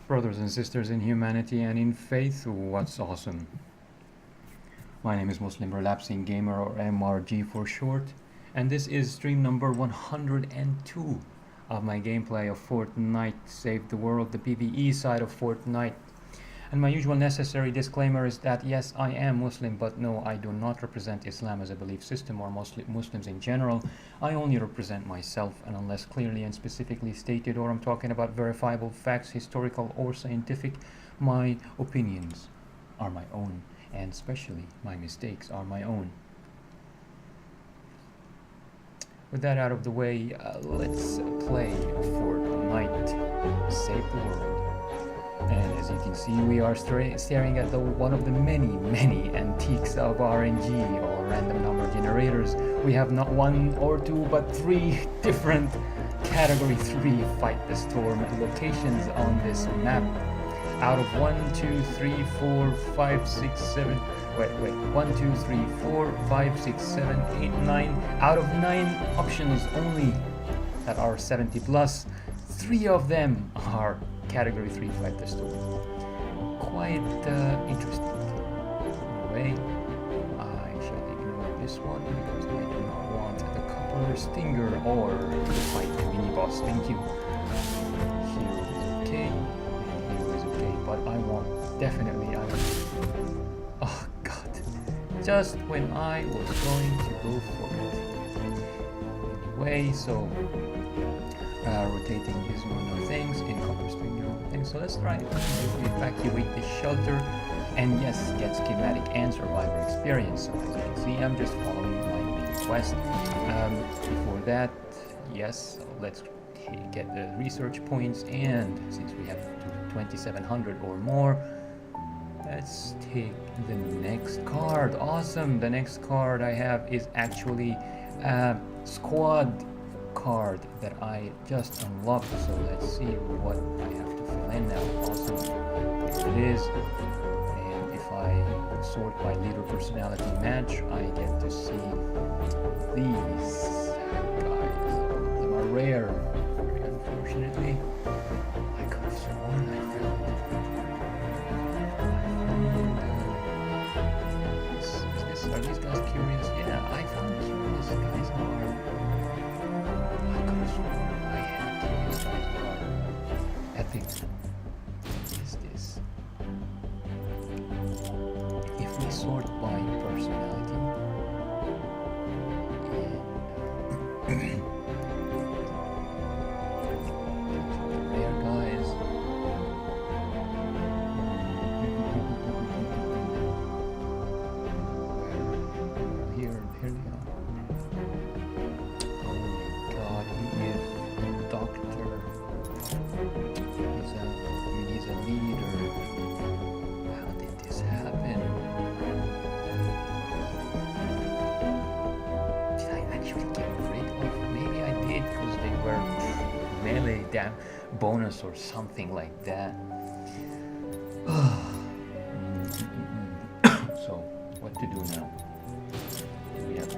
Brothers and sisters in humanity and in faith, what's awesome? My name is Muslim Relapsing Gamer, or MRG for short, and this is stream number 102 of my gameplay of Fortnite Save the World, the PvE side of Fortnite. And my usual necessary disclaimer is that yes, I am Muslim, but no, I do not represent Islam as a belief system or Muslims in general. I only represent myself, and unless clearly and specifically stated, or I'm talking about verifiable facts, historical or scientific, my opinions are my own, and especially my mistakes are my own. With that out of the way, let's play Fortnite Save the World. And as you can see, we are staring at one of the many antiques of RNG, or random number generators. We have not one or two, but three different Category 3 Fight the Storm locations on this map. Out of 1, 2, 3, 4, 5, 6, 7... Wait, 1, 2, 3, 4, 5, 6, 7, 8, 9. Out of 9 options only that are 70 plus, 3 of them are Category 3 Fight the Storm. Quite interesting. Anyway, I shall ignore this one because I do not want the copper stinger or to fight the mini boss. Thank you. Here is okay, and here is okay, but I want definitely. Oh god! Just when I was going to go for it. Anyway, so. Rotating is one of the things, in copper string things. So let's try to evacuate the shelter and yes, get schematic and survivor experience. So as you can see, I'm just following my main quest. Before that, yes, let's get the research points, and since we have 2700 or more, let's take the next card. Awesome! The next card I have is actually a squad card that I just unlocked, so let's see what I have to fill in now. Awesome, here it is. And if I sort by leader personality match, I get to see these guys. All of them are rare, very unfortunately. I could have sworn I found are these guys curious? Yeah, I found curious guys who are epic. What is this? If we sort by personality, and rare guys. Here they are. Oh my god, he is a doctor. He's a leader. How did this happen? Did I actually get rid of? Maybe I did, because they were melee bonus or something like that. So, what to do now? Do we have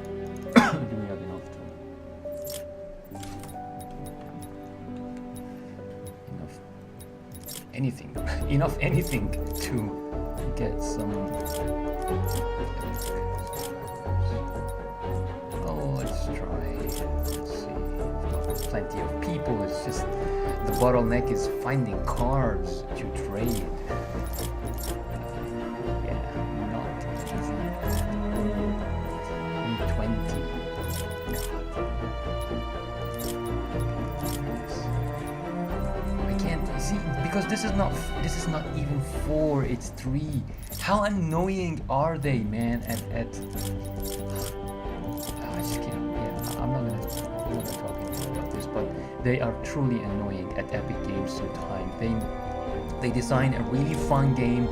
enough anything to get some. Oh, let's try. Let's see. We've got plenty of people. It's just the bottleneck is finding cards to trade. Yeah, not easy at all. 20. See, because this is not even 4, it's 3. How annoying are they, man? I just can't. Yeah, I'm not gonna talk about this, but they are truly annoying at Epic Games sometimes. They design a really fun game,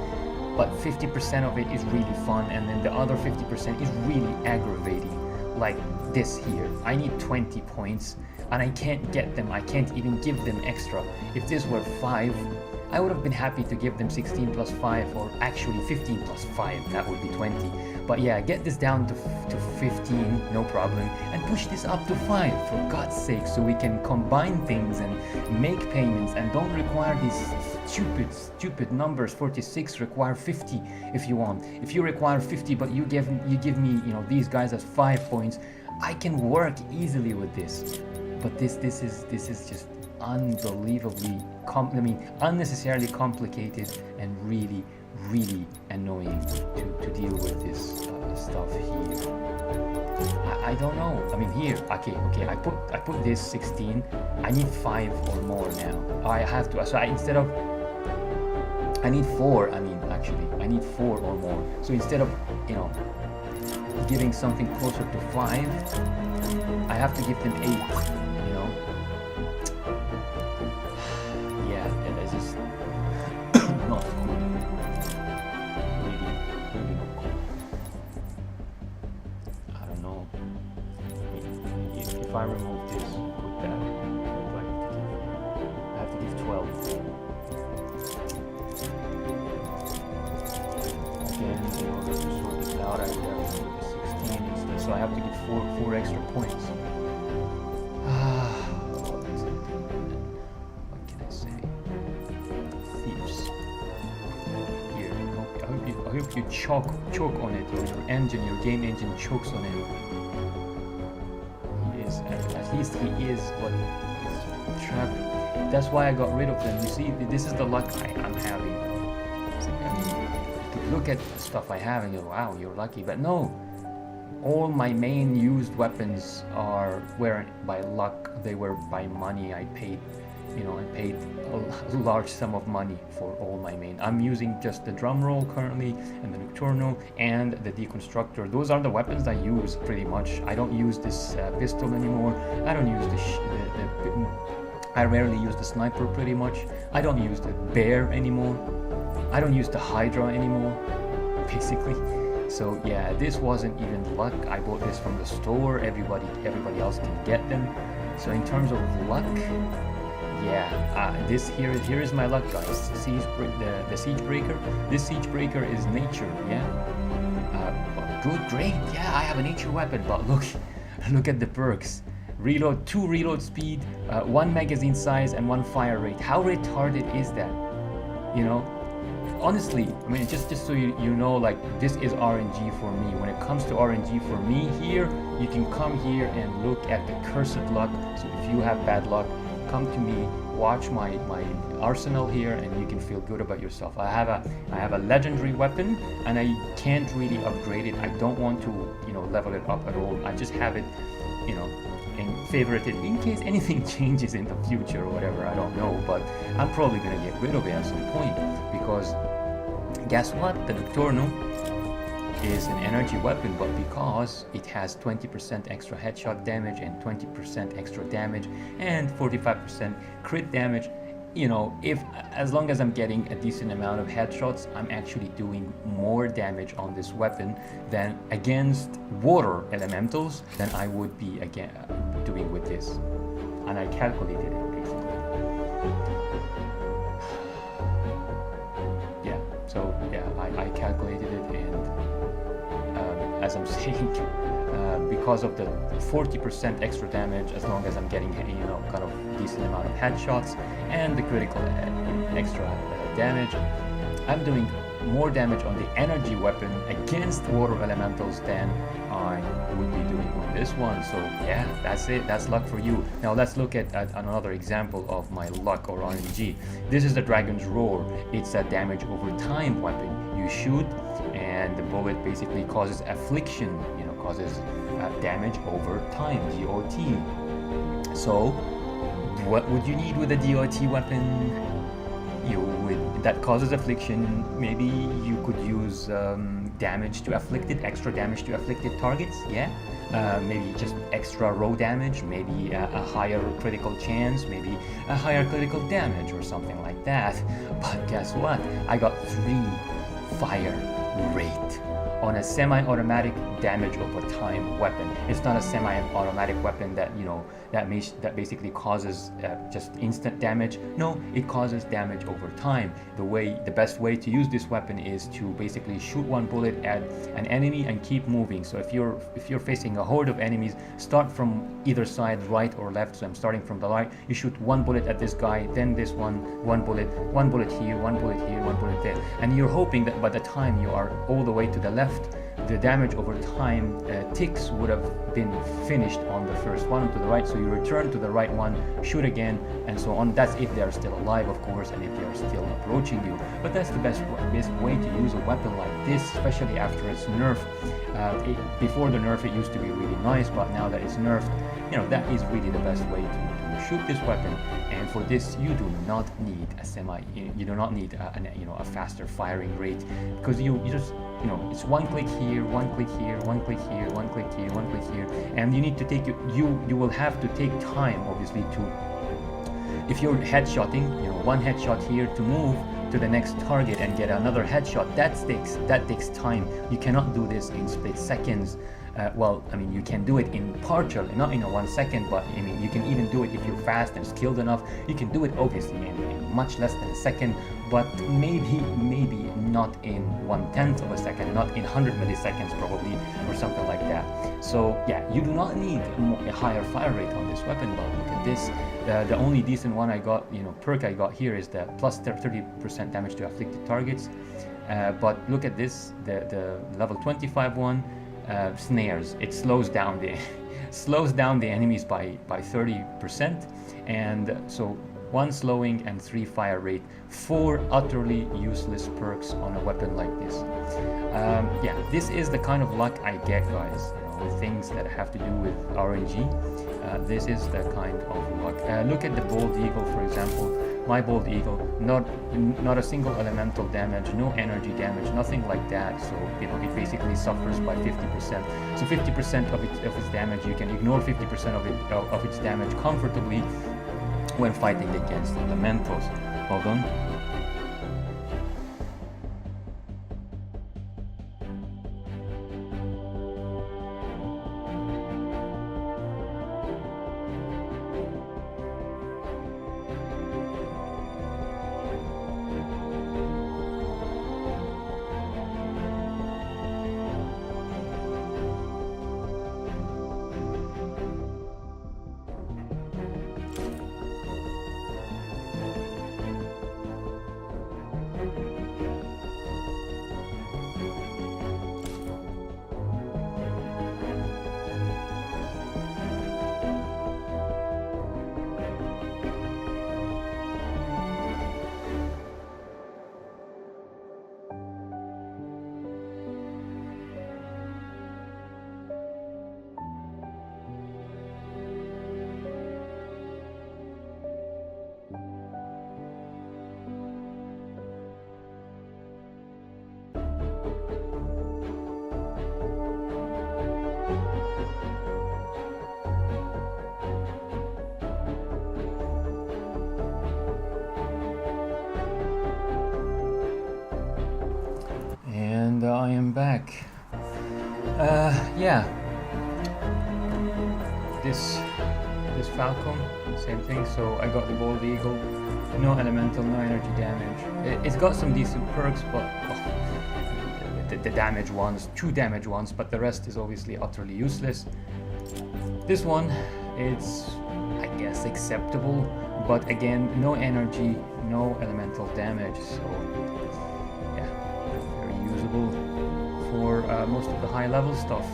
but 50% of it is really fun, and then the other 50% is really aggravating. Like this here, I need 20 points. And I can't get them, I can't even give them extra. If this were 5, I would have been happy to give them 16 plus 5, or actually 15 plus 5, that would be 20. But yeah, get this down to 15, no problem, and push this up to 5, for God's sake, so we can combine things and make payments and don't require these stupid numbers. 46 require 50 if you want. If you require 50 but you give me, you know, these guys as 5 points, I can work easily with this. But this is just unbelievably unnecessarily complicated and really annoying to deal with this stuff here. I don't know. I mean, here, okay, I put this 16. I need 5 or more now. I have to. So instead of, I need 4. I mean, actually, I need 4 or more. So instead of, you know, giving something closer to 5, I have to give them 8. You know. Yeah, it's just not good. Really not good. I don't know. If I remove this, put that, what do I have to give? I have to give 12. Again, in order to sort this out, I have to give 16 instead, so I have to give 4 extra points. What can I say? Thieves. Here, I hope you choke on it. Your game engine chokes on it. He is, at least he is, but he's trapped. That's why I got rid of them. You see, this is the luck I'm having. Look at the stuff I have and you go, wow, you're lucky. But no, all my main used weapons weren't by luck, they were by money. I paid a large sum of money for all my main. I'm using just the drum roll currently, and the Nocturno, and the Deconstructor. Those are the weapons I use pretty much. I don't use this pistol anymore. I don't use I rarely use the sniper pretty much. I don't use the bear anymore. I don't use the Hydra anymore, basically. So yeah, this wasn't even luck. I bought this from the store. Everybody else can get them. So in terms of luck, yeah, here is my luck, guys. The Siege Breaker. This Siege Breaker is nature. Yeah. Good, great. Yeah, I have a nature weapon, but look at the perks. 2 reload speed, 1 magazine size, and 1 fire rate. How retarded is that? You know. Honestly, I mean, just so you know, like, this is RNG for me. When it comes to RNG for me here, you can come here and look at the cursed luck. So if you have bad luck, come to me, watch my arsenal here, and you can feel good about yourself. I have a legendary weapon, and I can't really upgrade it. I don't want to, you know, level it up at all. I just have it, you know, and favorite it in case anything changes in the future or whatever. I don't know, but I'm probably gonna get rid of it at some point, because guess what? The Nocturno is an energy weapon, but because it has 20% extra headshot damage and 20% extra damage and 45% crit damage, you know, as long as I'm getting a decent amount of headshots, I'm actually doing more damage on this weapon than against water elementals than I would be doing with this. And I calculated it basically. Yeah, so yeah, I calculated it, and as I'm saying, because of the 40% extra damage, as long as I'm getting, you know, kind of decent amount of headshots and the critical extra damage, I'm doing more damage on the energy weapon against water elementals than I would be doing on this one. So yeah, that's it. That's luck for you. Now let's look at another example of my luck or RNG. This is the Dragon's Roar. It's a damage over time weapon. You shoot, and the bullet basically causes affliction. You know, causes damage over time. DOT. So what would you need with a DOT weapon? That causes affliction. Maybe you could use damage to afflicted, extra damage to afflicted targets. Yeah, maybe just extra raw damage. Maybe a higher critical chance. Maybe a higher critical damage or something like that. But guess what? I got 3 fire rate. on a semi-automatic damage over time weapon. It's not a semi-automatic weapon that that basically causes just instant damage. No, it causes damage over time. The best way to use this weapon is to basically shoot one bullet at an enemy and keep moving. So if you're facing a horde of enemies, start from either side, right or left. So I'm starting from the right. You shoot one bullet at this guy, then this one bullet here, one bullet here, one bullet there, and you're hoping that by the time you are all the way to the left, the damage over time ticks would have been finished on the first one to the right. So you return to the right one, shoot again, and so on. That's if they're still alive, of course, and if they're still approaching you. But that's the best way to use a weapon like this, especially after its nerf. Before the nerf, it used to be really nice, but now that it's nerfed, that is really the best way to shoot this weapon. And for this, you do not need you do not need a faster firing rate, because you just it's one click here, one click here, one click here, one click here, one click here, and you need to take you will have to take time, obviously, if you're headshotting, one headshot here to move to the next target and get another headshot. That takes time. You cannot do this in split seconds. You can do it in partial, not in a 1 second, but you can even do it if you're fast and skilled enough. You can do it obviously in much less than a second, but maybe not in 1/10 of a second, not in 100 milliseconds probably, or something like that. So yeah, you do not need a higher fire rate on this weapon. But look at this. The only decent one I got, perk I got here is the plus 30% damage to afflicted targets. But look at this, the level 25 one. Snares. It slows down the enemies by 30%, and so 1 slowing and 3 fire rate, 4 utterly useless perks on a weapon like this. This is the kind of luck I get, guys. With things that have to do with RNG. This is the kind of luck. Look at the Bold Eagle, for example. My Bold Eagle, not a single elemental damage, no energy damage, nothing like that. So it basically suffers by 50%. So 50% of its damage, you can ignore 50% of its damage comfortably when fighting against elementals. Hold on. I am back. This Falcon, same thing. So I got the Bold Eagle, no elemental, no energy damage. It's got some decent perks, but the damage ones, 2 damage ones, but the rest is obviously utterly useless. This one, it's, I guess, acceptable, but again, no energy, no elemental damage, so yeah, very usable for most of the high level stuff.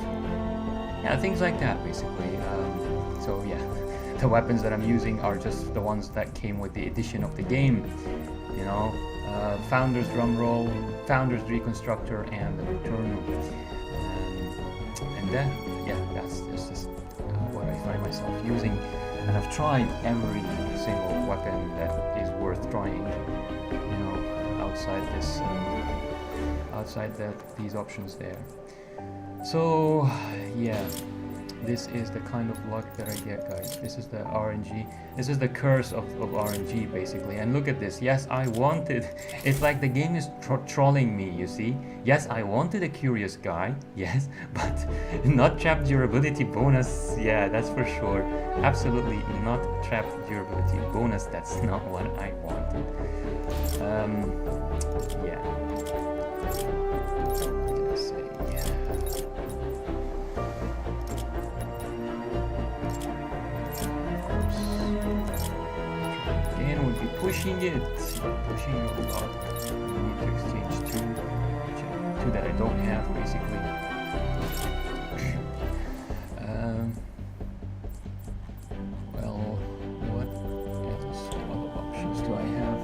Yeah, things like that, basically. So yeah, the weapons that I'm using are just the ones that came with the edition of the game, Founder's Drumroll, Founder's Reconstructor, and the Nocturnal. That's just what I find myself using, and I've tried every single weapon that is worth trying, outside these options there. So yeah, This is the kind of luck that I get, guys. This is the RNG. This is the curse of RNG, basically. And look at this. Yes, I wanted... It's like the game is trolling me, you see? Yes, I wanted a curious guy. Yes, but not trapped durability bonus. Yeah, that's for sure. Absolutely not trapped durability bonus. That's not what I wanted. Yeah. What did I say? Yeah. Again, we'll be pushing it. Pushing it a lot. We need to exchange two that I don't have, basically. Well, what else? What other options do I have?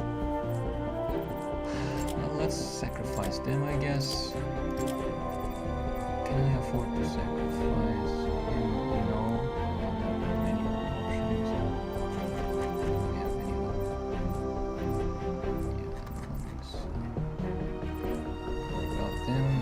Well, let's sacrifice them, I guess. Can I afford to sacrifice him? No. I don't have many other options. Do I have any other? Yeah, I don't think so. What about them?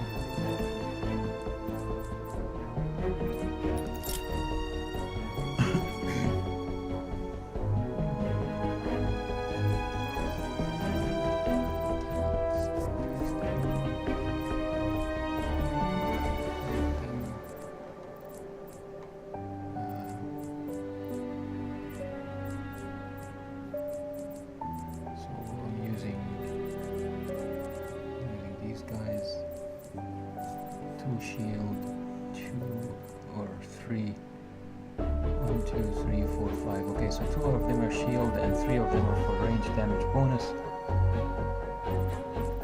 Shield, 2 or 3. 1, 2, 3, 4, 5. Okay, so 2 of them are shield and 3 of them are for range damage bonus.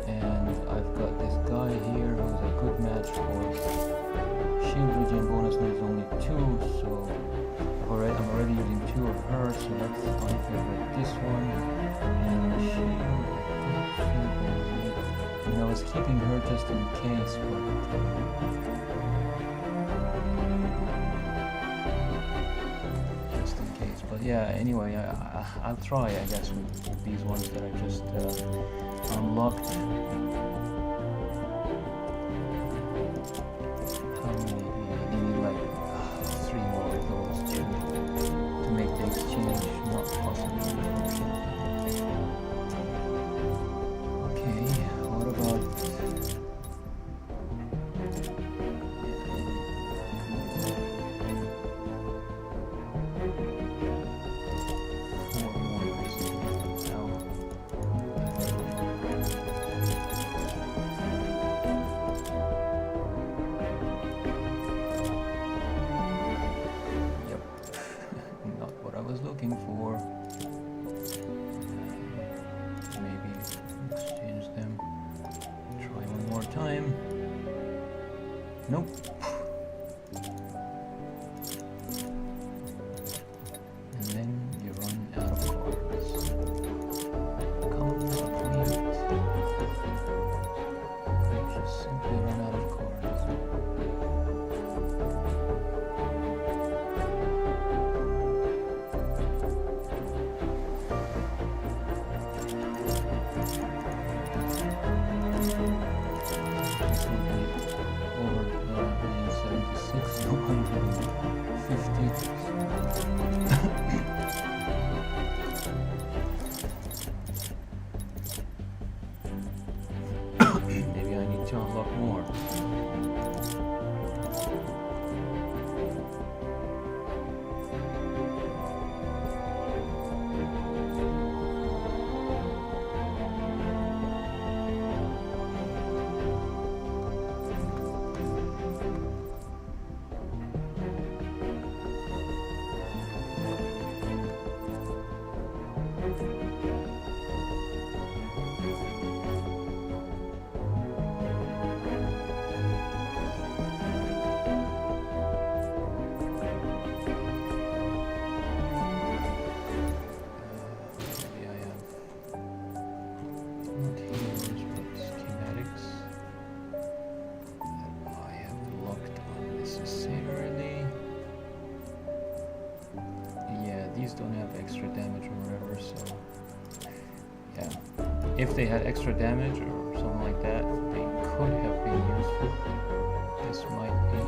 And I've got this guy here who's a good match for shield regen bonus, needs only 2, so I'm already using 2 of her, so let's unfavorite this one. And shield, I was keeping her just in case, but just in case. But yeah, anyway, I'll try, I guess, with these ones that I just unlocked. How many? You need like 3 more of those to make the exchange not possible. Looking for maybe exchange them, try one more time. Nope. And then you run out of cards. Complete. You just simply run out of cards. Maybe I need to unlock more. These don't have extra damage or whatever, so yeah. If they had extra damage or something like that, they could have been useful. This might be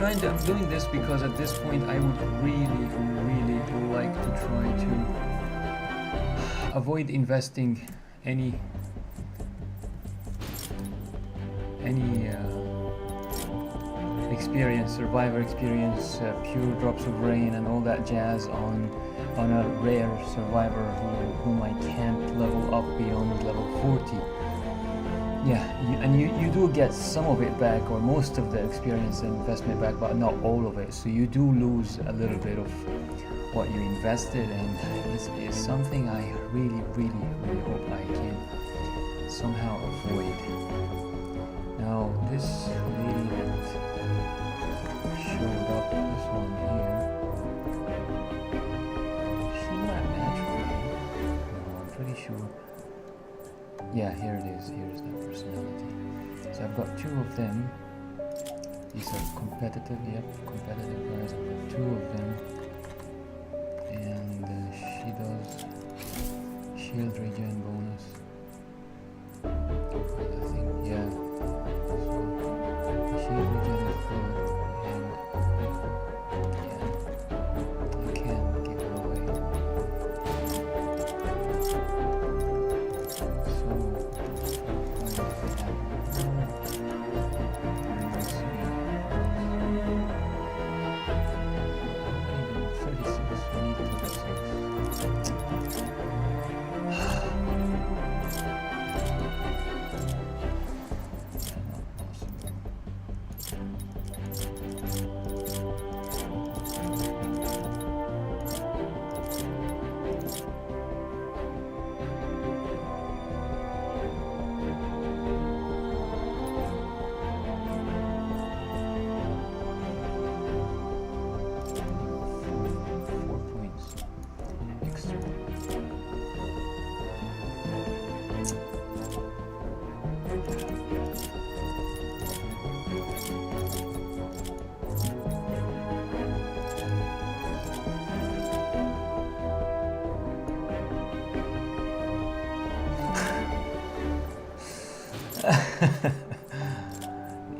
I'm doing this because at this point I would really, really like to try to avoid investing any experience, survivor experience, pure drops of rain and all that jazz on a rare survivor whom I can't level up beyond level 40. Yeah, you do get some of it back, or most of the experience and investment back, but not all of it. So you do lose a little bit of what you invested, and this is something I really, really, really hope I can somehow avoid. Now, this lady that showed up, this one here, she might match for me. No, I'm pretty sure. Yeah, here it is. Here's that personality. So I've got two of them. These are competitive. Yep, competitive guys. I've got two of them. And she does shield regen bonus. I think, yeah. So shield regen is good. And yeah, I can give her away.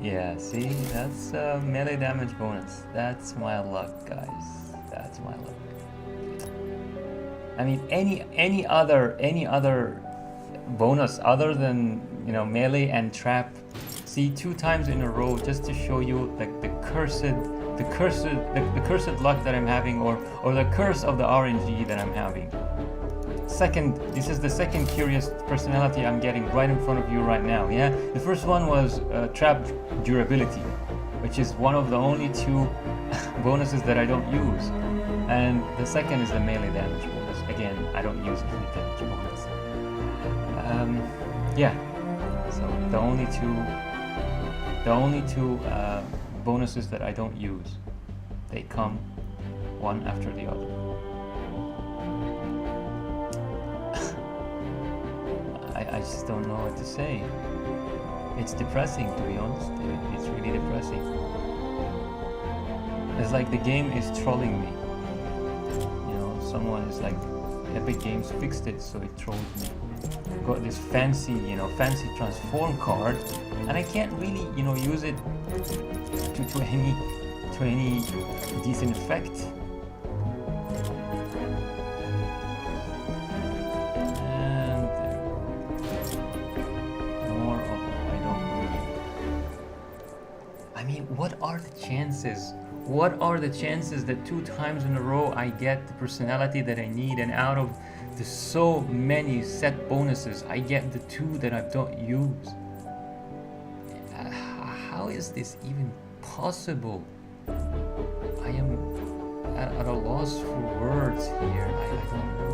Yeah, see, that's melee damage bonus. That's my luck, guys. That's my luck. I mean, any other bonus other than, you know, melee and trap. See, 2 times in a row, just to show you like the cursed luck that I'm having, or the curse of the RNG that I'm having. This is the second curious personality I'm getting right in front of you right now. Yeah, the first one was trap durability, which is one of the only 2 bonuses that I don't use, and the second is the melee damage bonus. Again, I don't use melee damage bonus. Yeah, so the only two bonuses that I don't use, they come one after the other. I just don't know what to say. It's depressing, to be honest. It's really depressing. It's like the game is trolling me. You know, someone is like, Epic Games fixed it, so it trolls me. I've got this fancy transform card, and I can't really, you know, use it to any decent effect. What are the chances that 2 times in a row I get the personality that I need, and out of the so many set bonuses I get the 2 that I don't use? How is this even possible? I am at a loss for words here. I don't know.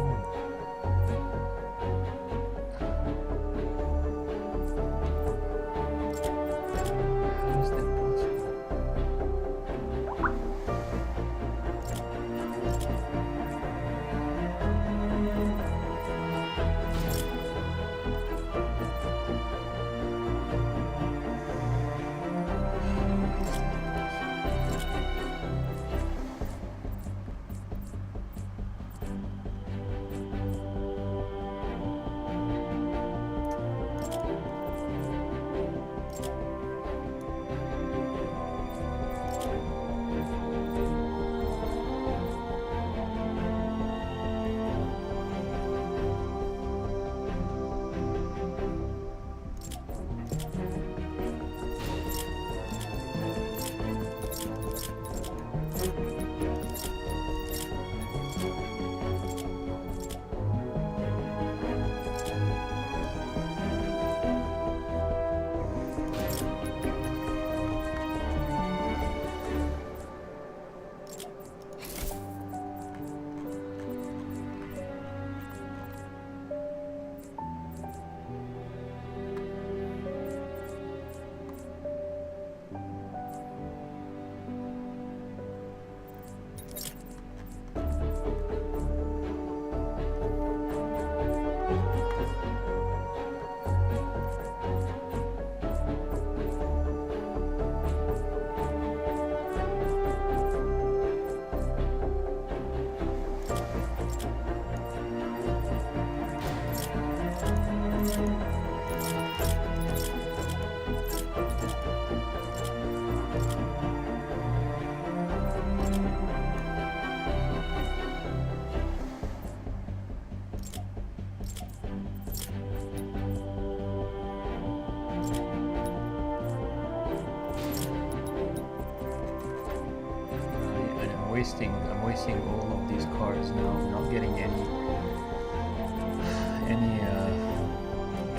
I'm wasting all of these cards now. I'm not getting any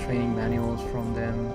training manuals from them.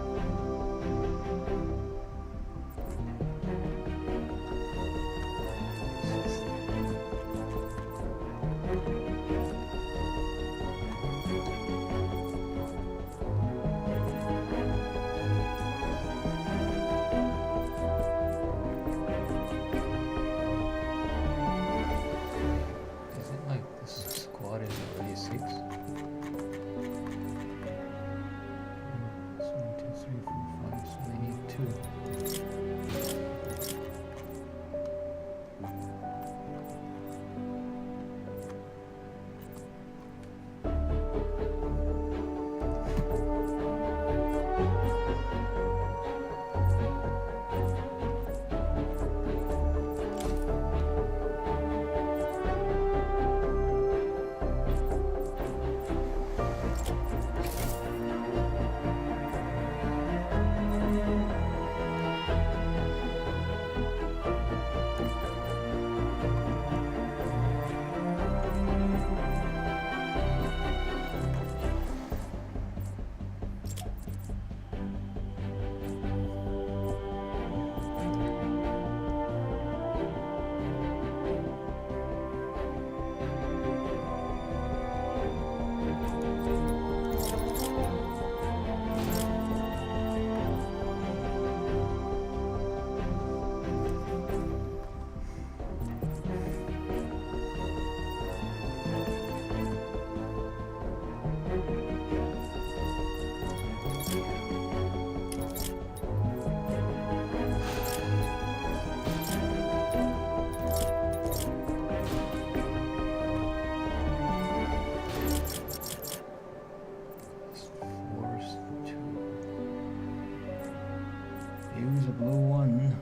Use a blue one.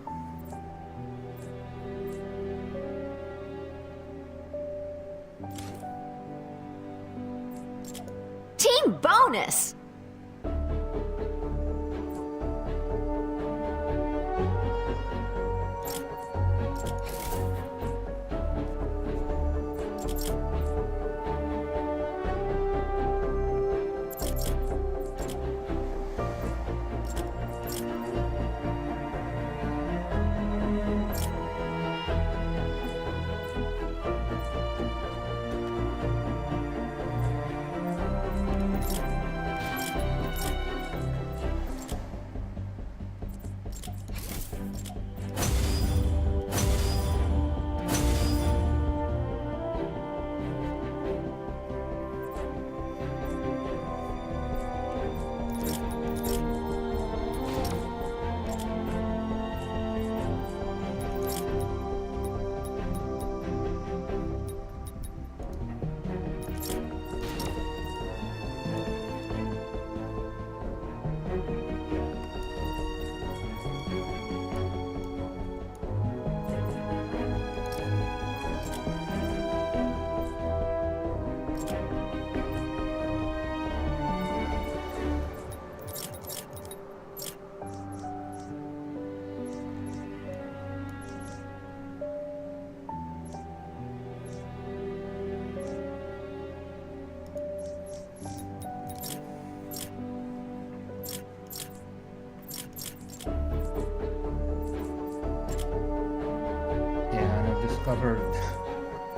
Team bonus!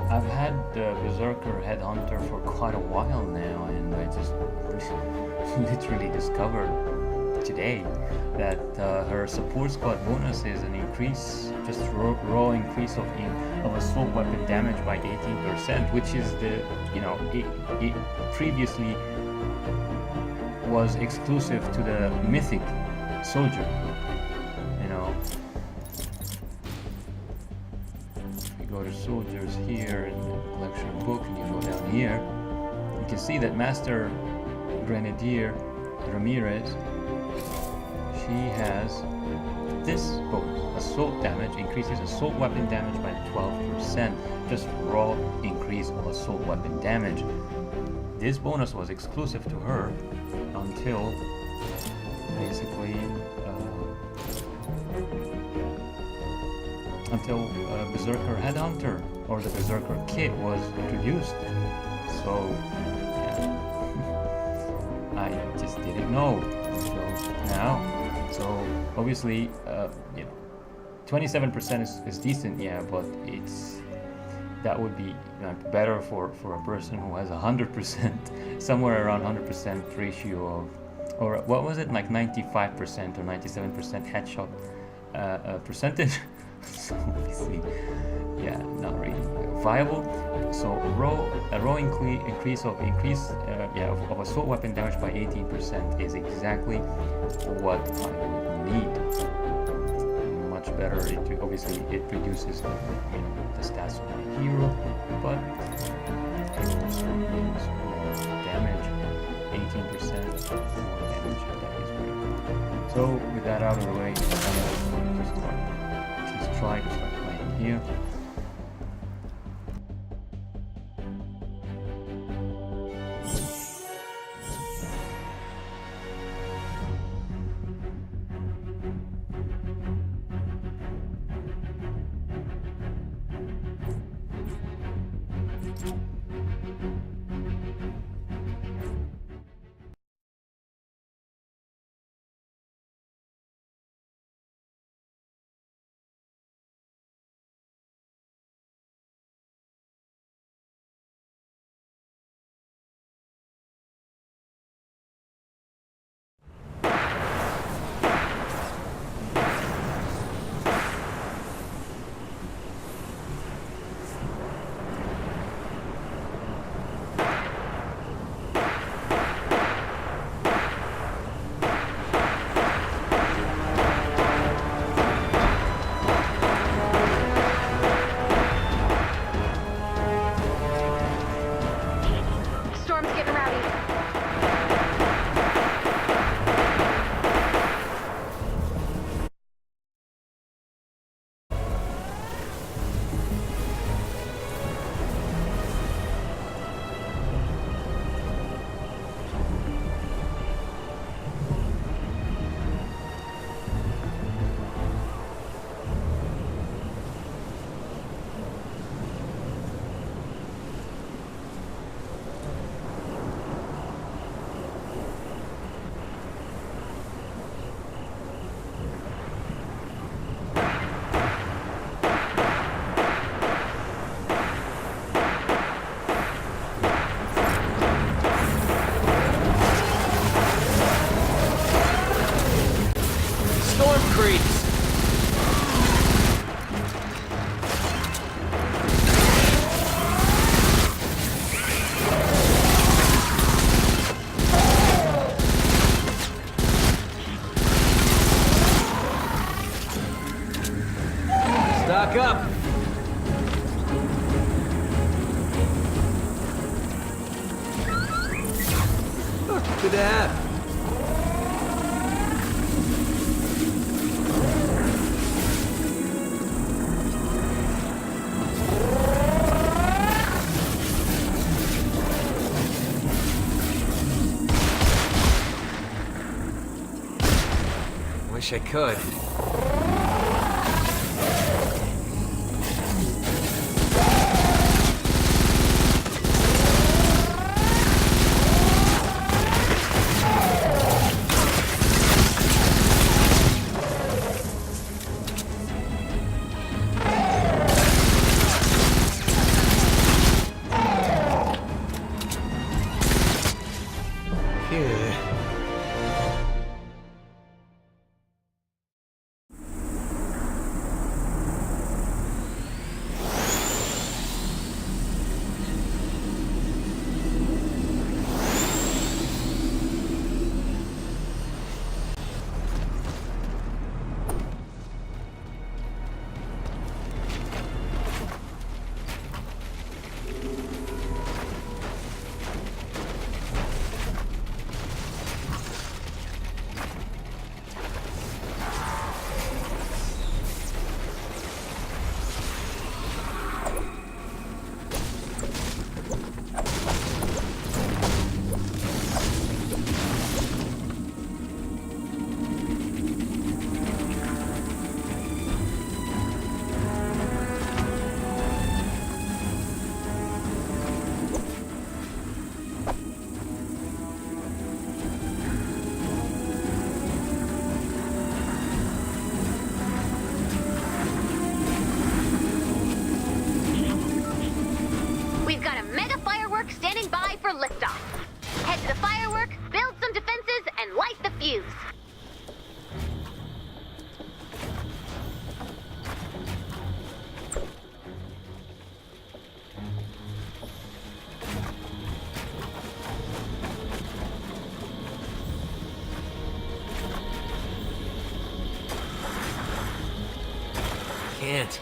I've had the Berserker Headhunter for quite a while now, and I just literally discovered today that her support squad bonus is an increase, just raw increase of assault weapon damage by 18%, which is the, it previously was exclusive to the mythic soldier. Go to soldiers here in the collection book, and you go down here, you can see that Master Grenadier Ramirez, she has this bonus. Assault damage increases assault weapon damage by 12%, just raw increase of assault weapon damage. This bonus was exclusive to her until basically until Berserker Headhunter or the Berserker kit was introduced. So yeah, I just didn't know until now. So obviously, 27% is decent, yeah, but that would be better for a person who has 100%, somewhere around 100% ratio of, or what was it, like 95% or 97% headshot percentage. So obviously, yeah, not really viable. So a row increase of assault weapon damage by 18% is exactly what I would need. Much better. Obviously it reduces the stats of my hero, but it also means more damage. 18% more damage. That is very good. So with that out of the way, I'm going to start. Let's try to start playing here. Storm's getting rowdy. Storm creeps! Stock up! Oh, good to have. Wish I could. for liftoff. Head to the firework, build some defenses, and light the fuse. Can't.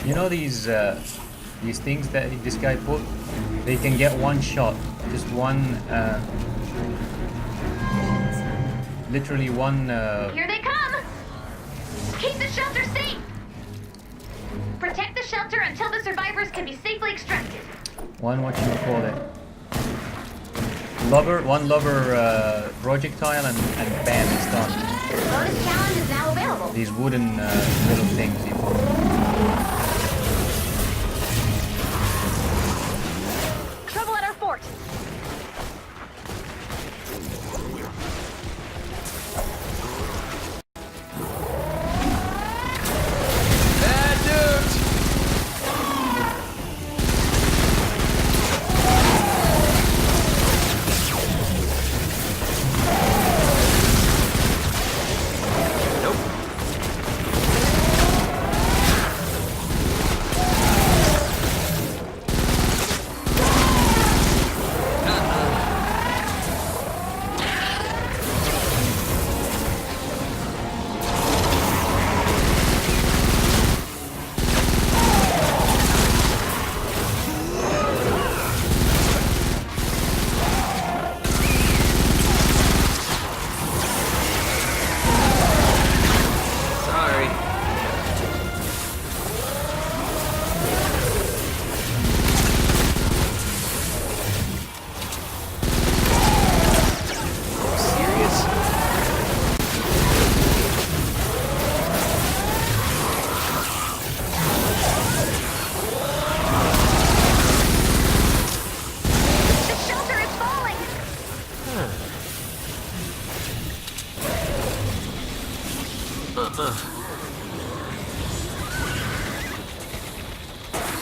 You know these things that this guy put? They can get one shot, just one, literally one. Here they come! Keep the shelter safe! Protect the shelter until the survivors can be safely extracted. One, what you call it? One lover projectile, and bam, it's done. Bonus challenge is now available. These wooden little things you put. Trouble at our fort. Bad dudes!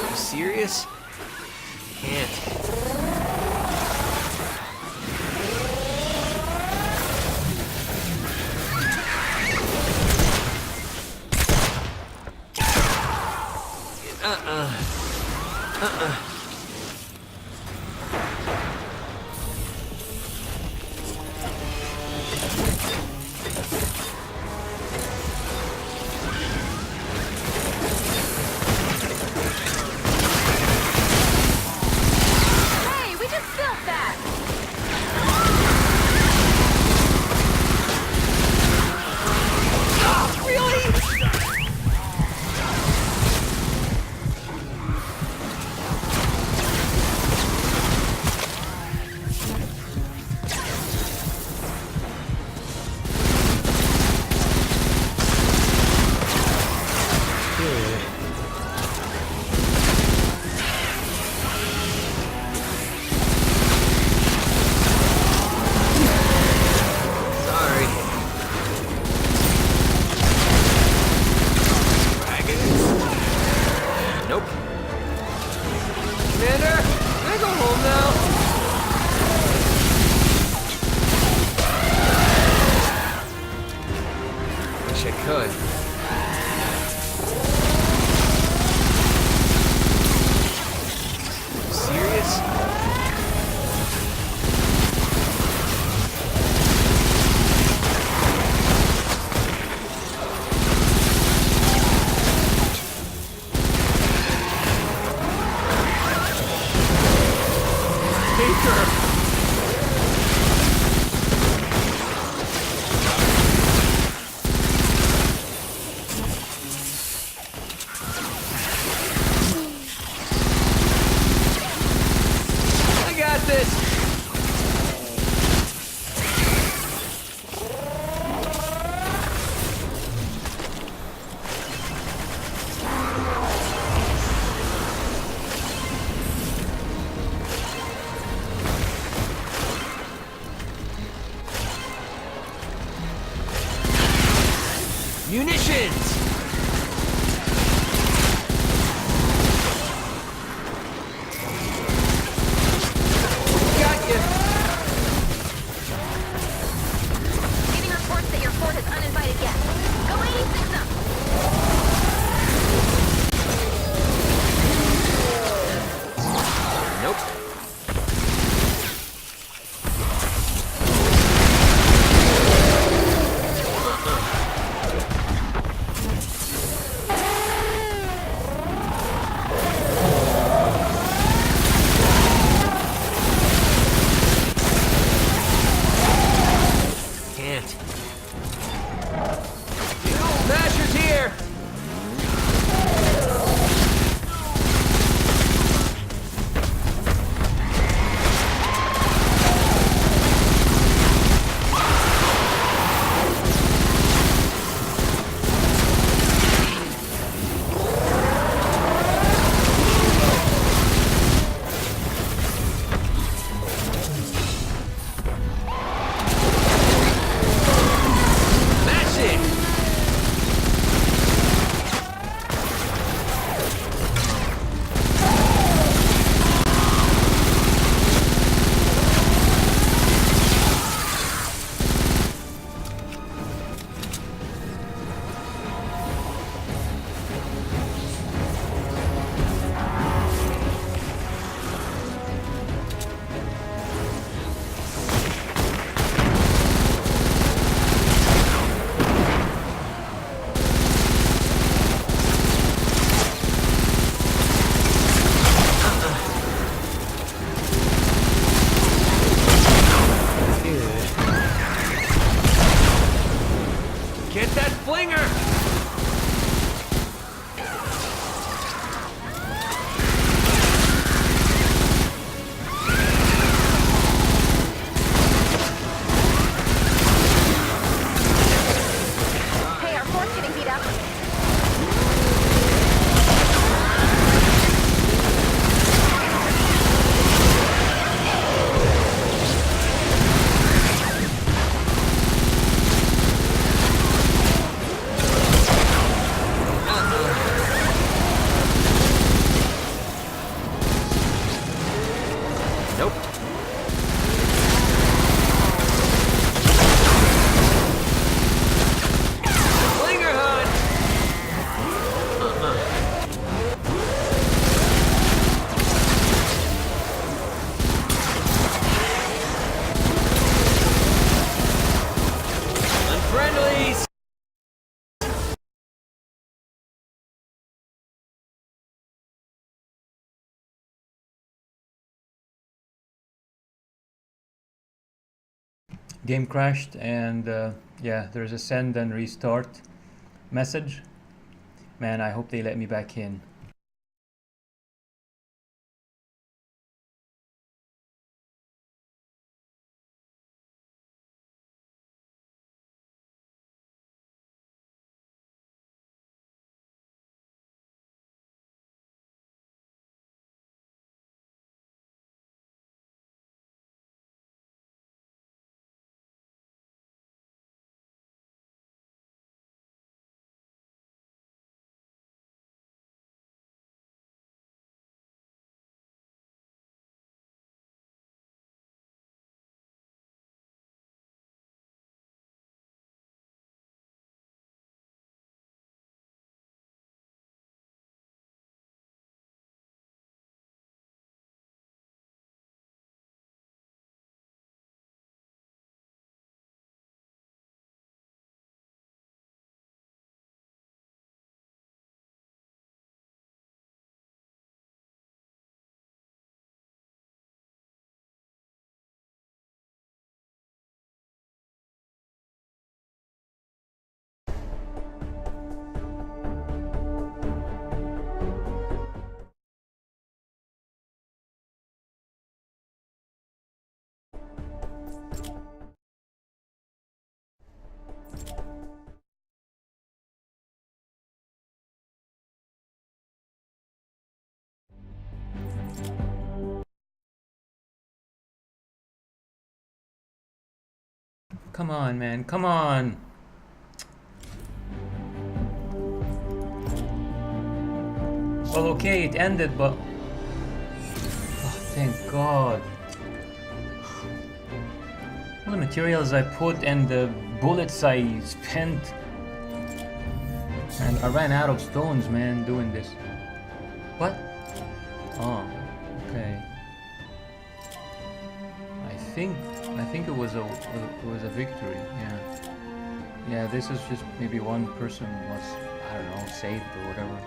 You serious? Can't. Hey, we just built that! Sorry. Dragon? Nope. Commander! I go home now? Wish I could. Serious? I got this! Munitions! Got you! Getting reports that your fort has uninvited guests. Go 86 them. Nope. Can't. Smasher's here! Smash it! Get that flinger! Hey, our fort's getting beat up. Nope. Flinger hunt! Unfriendlies! Game crashed, and yeah, there's a send and restart message. Man, I hope they let me back in. Come on, man. Come on. Well, okay, it ended, but... Oh, thank God. All the materials I put and the bullets I spent. And I ran out of stones, man, doing this. What? Oh, okay. I think it was a victory. Yeah. Yeah, this is just maybe one person was, I don't know, saved or whatever.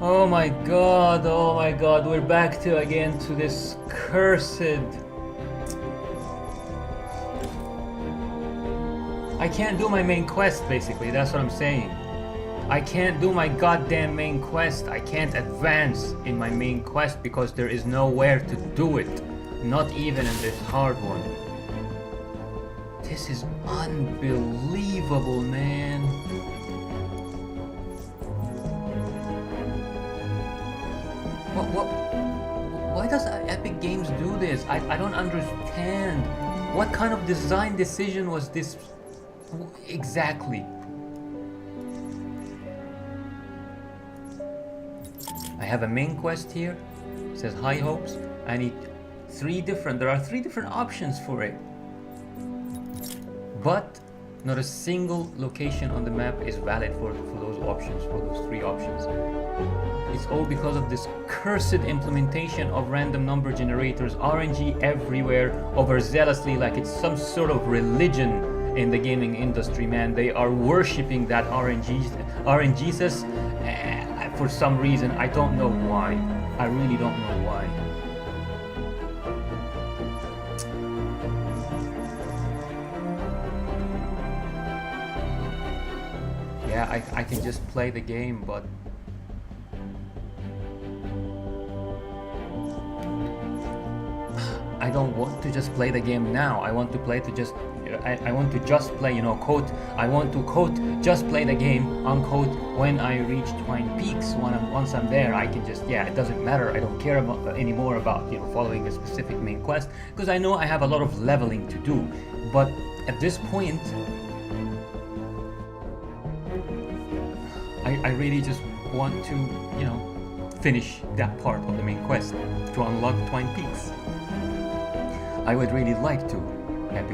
Oh my god, we're back to again to this cursed. I can't do my main quest, basically, that's what I'm saying. I can't do my goddamn main quest. I can't advance in my main quest because there is nowhere to do it. Not even in this hard one. This is unbelievable, man. Why does Epic Games do this? I don't understand. What kind of design decision was this exactly? I have a main quest here. It says high hopes. I need there are three different options for it. But not a single location on the map is valid for those options, for those three options. It's all because of this cursed implementation of random number generators, RNG everywhere, overzealously, like it's some sort of religion in the gaming industry, man. They are worshipping that RNGesus for some reason. I don't know why. I really don't know why. Yeah, I can just play the game, but I don't want to just play the game now. I want to play to just I want to just play, quote, I want to, quote, just play the game, unquote, when I reach Twine Peaks. Once I'm there, I can just, it doesn't matter. I don't care anymore about, following a specific main quest, because I know I have a lot of leveling to do. But at this point, I really just want to, finish that part of the main quest to unlock Twine Peaks. I would really like to. Epic